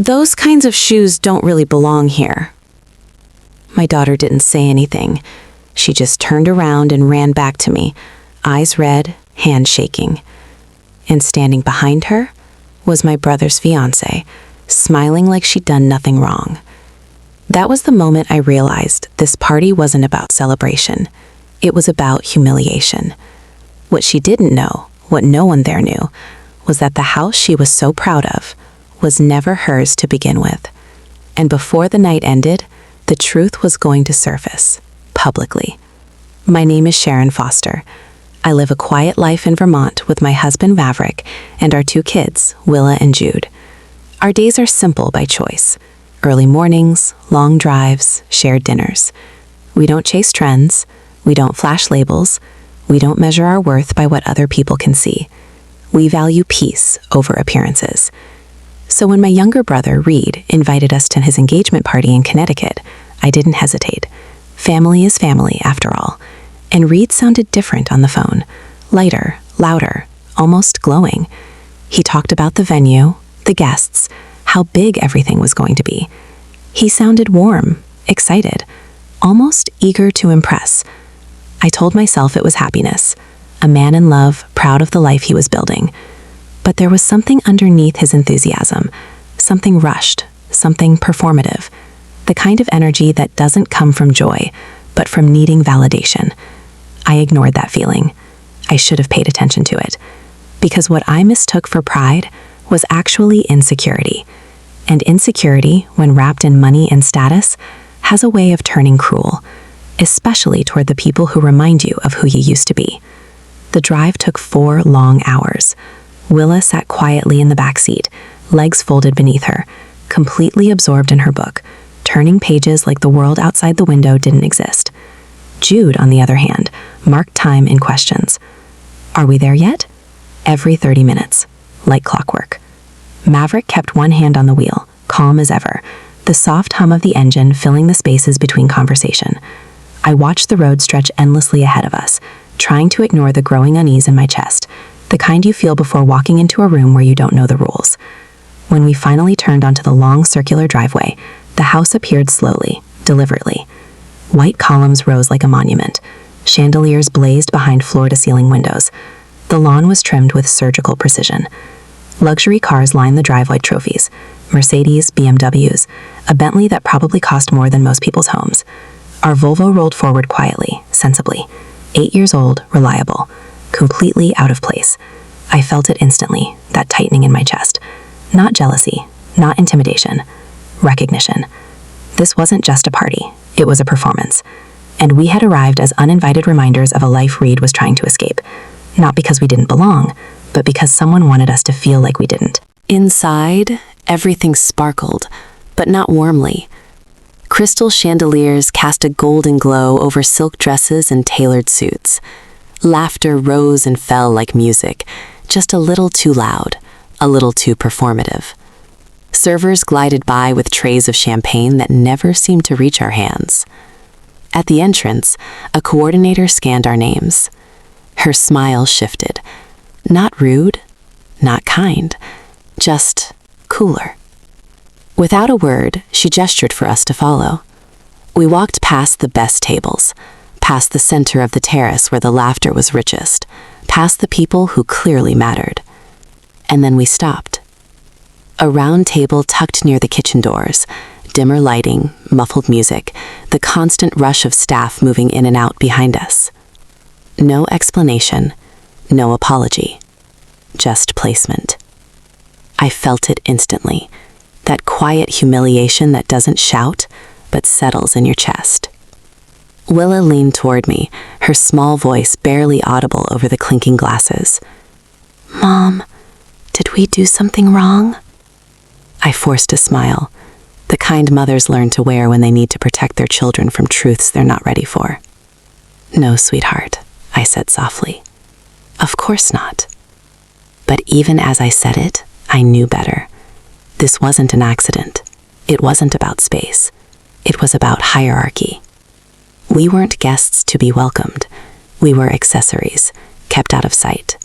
Those kinds of shoes don't really belong here." My daughter didn't say anything. She just turned around and ran back to me, eyes red, hand shaking. And standing behind her was my brother's fiancé, smiling like she'd done nothing wrong. That was the moment I realized this party wasn't about celebration. It was about humiliation. What she didn't know, what no one there knew, was that the house she was so proud of was never hers to begin with. And before the night ended, the truth was going to surface, publicly. My name is Sharon Foster. I live a quiet life in Vermont with my husband Maverick and our 2 kids, Willa and Jude. Our days are simple by choice. Early mornings, long drives, shared dinners. We don't chase trends. We don't flash labels. We don't measure our worth by what other people can see. We value peace over appearances. So when my younger brother, Reed, invited us to his engagement party in Connecticut, I didn't hesitate. Family is family, after all. And Reed sounded different on the phone. Lighter, louder, almost glowing. He talked about the venue, the guests, how big everything was going to be. He sounded warm, excited, almost eager to impress. I told myself it was happiness, a man in love, proud of the life he was building. But there was something underneath his enthusiasm, something rushed, something performative, the kind of energy that doesn't come from joy, but from needing validation. I ignored that feeling. I should have paid attention to it, because what I mistook for pride was actually insecurity. And insecurity, when wrapped in money and status, has a way of turning cruel, especially toward the people who remind you of who you used to be. The drive took 4 long hours. Willa sat quietly in the back seat, legs folded beneath her, completely absorbed in her book, turning pages like the world outside the window didn't exist. Jude, on the other hand, marked time in questions. "Are we there yet?" Every 30 minutes, like clockwork. Maverick kept one hand on the wheel, calm as ever, the soft hum of the engine filling the spaces between conversation. I watched the road stretch endlessly ahead of us, trying to ignore the growing unease in my chest, the kind you feel before walking into a room where you don't know the rules. When we finally turned onto the long circular driveway, the house appeared slowly, deliberately. White columns rose like a monument. Chandeliers blazed behind floor-to-ceiling windows. The lawn was trimmed with surgical precision. Luxury cars lined the drive like trophies. Mercedes, BMWs, a Bentley that probably cost more than most people's homes. Our Volvo rolled forward quietly, sensibly. 8 years old, reliable, completely out of place. I felt it instantly, that tightening in my chest. Not jealousy, not intimidation, recognition. This wasn't just a party, it was a performance. And we had arrived as uninvited reminders of a life Reed was trying to escape. Not because we didn't belong, but because someone wanted us to feel like we didn't. Inside, everything sparkled, but not warmly. Crystal chandeliers cast a golden glow over silk dresses and tailored suits. Laughter rose and fell like music, just a little too loud, a little too performative. Servers glided by with trays of champagne that never seemed to reach our hands. At the entrance, a coordinator scanned our names. Her smile shifted. Not rude, not kind, just cooler. Without a word, she gestured for us to follow. We walked past the best tables, past the center of the terrace where the laughter was richest, past the people who clearly mattered. And then we stopped. A round table tucked near the kitchen doors, dimmer lighting, muffled music, the constant rush of staff moving in and out behind us. No explanation, no apology, just placement. I felt it instantly, that quiet humiliation that doesn't shout, but settles in your chest. Willa leaned toward me, her small voice barely audible over the clinking glasses. "Mom, did we do something wrong?" I forced a smile, the kind mothers learn to wear when they need to protect their children from truths they're not ready for. "No, sweetheart," I said softly. "Of course not." But even as I said it, I knew better. This wasn't an accident. It wasn't about space. It was about hierarchy. We weren't guests to be welcomed. We were accessories, kept out of sight.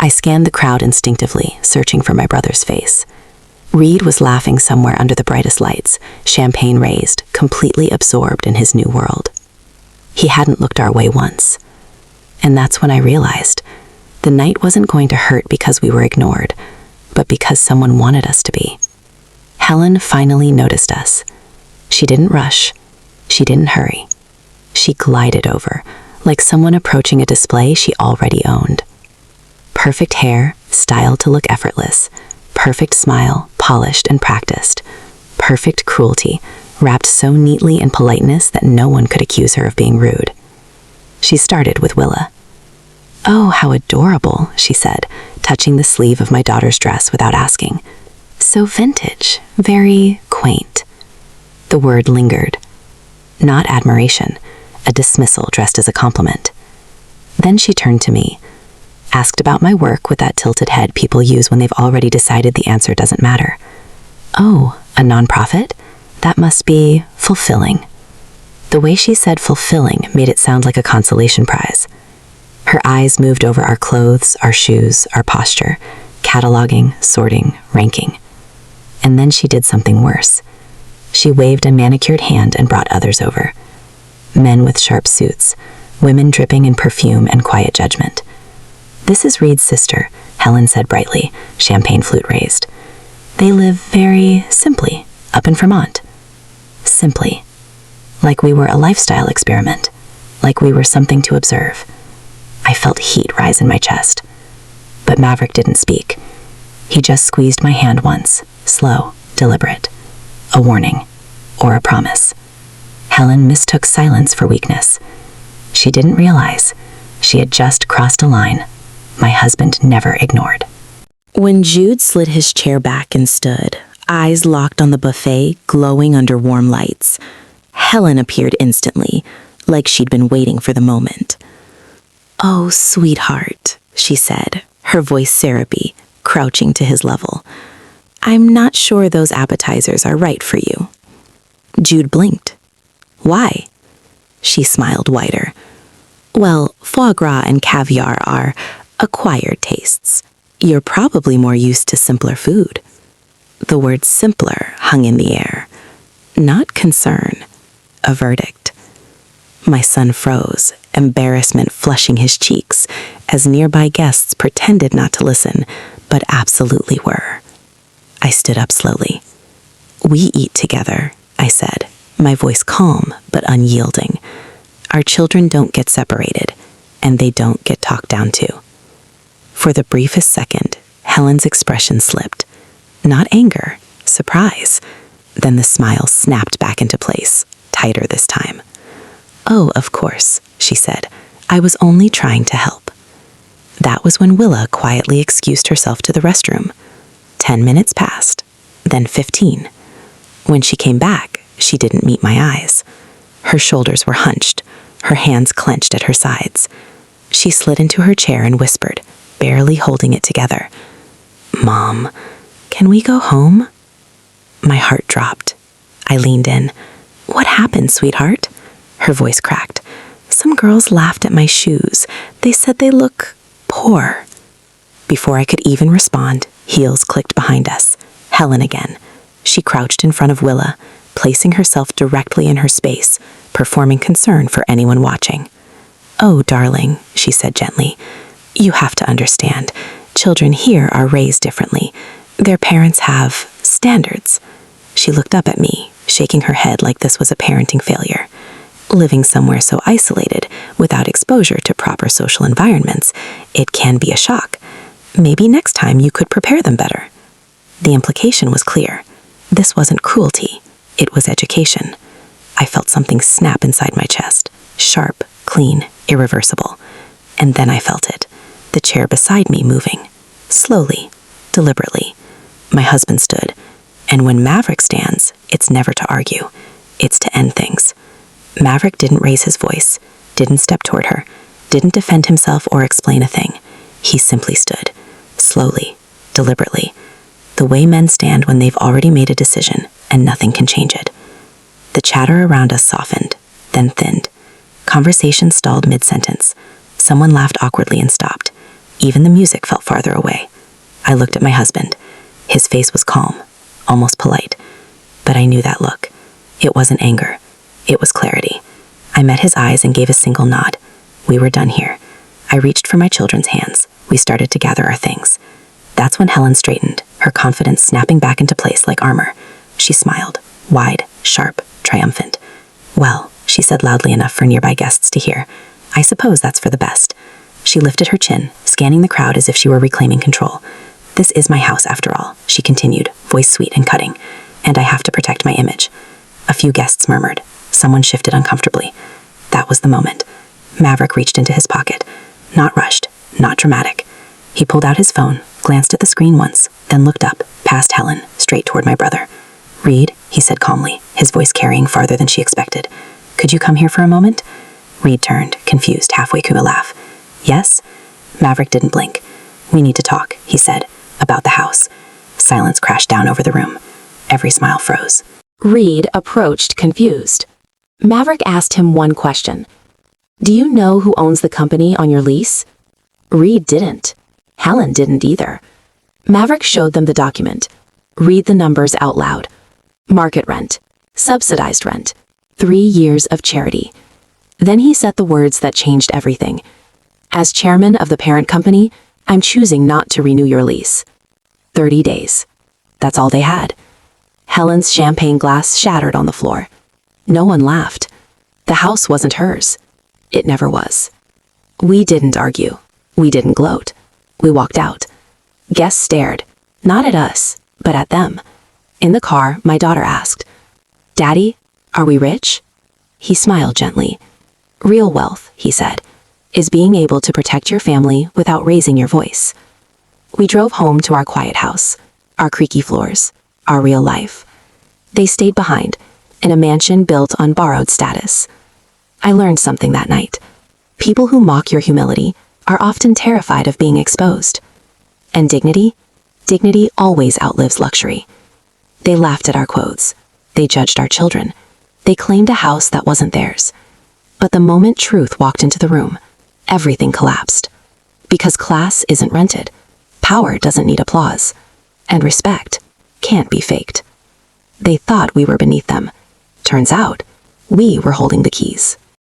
I scanned the crowd instinctively, searching for my brother's face. Reed was laughing somewhere under the brightest lights, champagne raised, completely absorbed in his new world. He hadn't looked our way once. And that's when I realized the night wasn't going to hurt because we were ignored, but because someone wanted us to be. Helen finally noticed us. She didn't rush. She didn't hurry. She glided over, like someone approaching a display she already owned. Perfect hair, styled to look effortless. Perfect smile, polished and practiced. Perfect cruelty, wrapped so neatly in politeness that no one could accuse her of being rude. She started with Willa. "Oh, how adorable," she said, touching the sleeve of my daughter's dress without asking. "So vintage, very quaint." The word lingered. Not admiration, a dismissal dressed as a compliment. Then she turned to me, asked about my work with that tilted head people use when they've already decided the answer doesn't matter. "Oh, a nonprofit? That must be fulfilling." The way she said fulfilling made it sound like a consolation prize. Her eyes moved over our clothes, our shoes, our posture, cataloging, sorting, ranking. And then she did something worse. She waved a manicured hand and brought others over. Men with sharp suits, women dripping in perfume and quiet judgment. "This is Reed's sister," Helen said brightly, champagne flute raised. "They live very simply, up in Vermont." Simply. Like we were a lifestyle experiment. Like we were something to observe. I felt heat rise in my chest. But Maverick didn't speak. He just squeezed my hand once, slow, deliberate. A warning, or a promise. Helen mistook silence for weakness. She didn't realize she had just crossed a line my husband never ignored. When Jude slid his chair back and stood, eyes locked on the buffet glowing under warm lights, Helen appeared instantly, like she'd been waiting for the moment. "Oh, sweetheart," she said, her voice syrupy, crouching to his level. "I'm not sure those appetizers are right for you." Jude blinked. "Why?" She smiled wider. "Well, foie gras and caviar are acquired tastes. You're probably more used to simpler food." The word simpler hung in the air. Not concern, a verdict. My son froze, embarrassment flushing his cheeks, as nearby guests pretended not to listen, but absolutely were. I stood up slowly. "We eat together," I said, my voice calm but unyielding. "Our children don't get separated, and they don't get talked down to." For the briefest second, Helen's expression slipped. Not anger, surprise. Then the smile snapped back into place, tighter this time. "Oh, of course," she said. "I was only trying to help." That was when Willa quietly excused herself to the restroom. 10 minutes passed, then 15. When she came back, she didn't meet my eyes. Her shoulders were hunched, her hands clenched at her sides. She slid into her chair and whispered, barely holding it together, "Mom, can we go home?" My heart dropped. I leaned in. "What happened, sweetheart?" Her voice cracked. "Some girls laughed at my shoes. They said they look poor." Before I could even respond, heels clicked behind us. Helen again. She crouched in front of Willa, placing herself directly in her space, performing concern for anyone watching. "Oh, darling," she said gently, "you have to understand. Children here are raised differently. Their parents have standards." She looked up at me, shaking her head like this was a parenting failure. Living somewhere so isolated, without exposure to proper social environments, it can be a shock. Maybe next time you could prepare them better. The implication was clear. This wasn't cruelty. It was education. I felt something snap inside my chest. Sharp, clean, irreversible. And then I felt it. The chair beside me moving. Slowly, deliberately. My husband stood. And when Maverick stands, it's never to argue. It's to end things. Maverick didn't raise his voice, didn't step toward her, didn't defend himself or explain a thing. He simply stood. Slowly, deliberately. The way men stand when they've already made a decision and nothing can change it. The chatter around us softened, then thinned. Conversation stalled mid-sentence. Someone laughed awkwardly and stopped. Even the music felt farther away. I looked at my husband. His face was calm, almost polite. But I knew that look. It wasn't anger. It was clarity. I met his eyes and gave a single nod. We were done here. I reached for my children's hands. We started to gather our things. That's when Helen straightened, her confidence snapping back into place like armor. She smiled, wide, sharp, triumphant. "Well," she said loudly enough for nearby guests to hear, "I suppose that's for the best." She lifted her chin, scanning the crowd as if she were reclaiming control. "This is my house, after all," she continued, voice sweet and cutting, "and I have to protect my image." A few guests murmured. Someone shifted uncomfortably. That was the moment. Maverick reached into his pocket. Not rushed, not dramatic. He pulled out his phone, glanced at the screen once, then looked up, past Helen, straight toward my brother. "Reed," he said calmly, his voice carrying farther than she expected. "Could you come here for a moment?" Reed turned, confused, halfway through a laugh. "Yes?" Maverick didn't blink. "We need to talk," he said, "about the house." Silence crashed down over the room. Every smile froze. Reed approached, confused. Maverick asked him one question. "Do you know who owns the company on your lease?" Reed didn't. Helen didn't either. Maverick showed them the document. "Read the numbers out loud. Market rent. Subsidized rent. 3 years of charity." Then he said the words that changed everything. "As chairman of the parent company, I'm choosing not to renew your lease." 30 days. That's all they had. Helen's champagne glass shattered on the floor. No one laughed. The house wasn't hers. It never was. We didn't argue. We didn't gloat. We walked out. Guests stared, not at us, but at them. In the car, my daughter asked, "Daddy, are we rich?" He smiled gently. "Real wealth," he said, "is being able to protect your family without raising your voice." We drove home to our quiet house, our creaky floors, our real life. They stayed behind, in a mansion built on borrowed status. I learned something that night. People who mock your humility are often terrified of being exposed. And dignity? Dignity always outlives luxury. They laughed at our quotes. They judged our children. They claimed a house that wasn't theirs. But the moment truth walked into the room, everything collapsed. Because class isn't rented. Power doesn't need applause. And respect can't be faked. They thought we were beneath them. Turns out, we were holding the keys.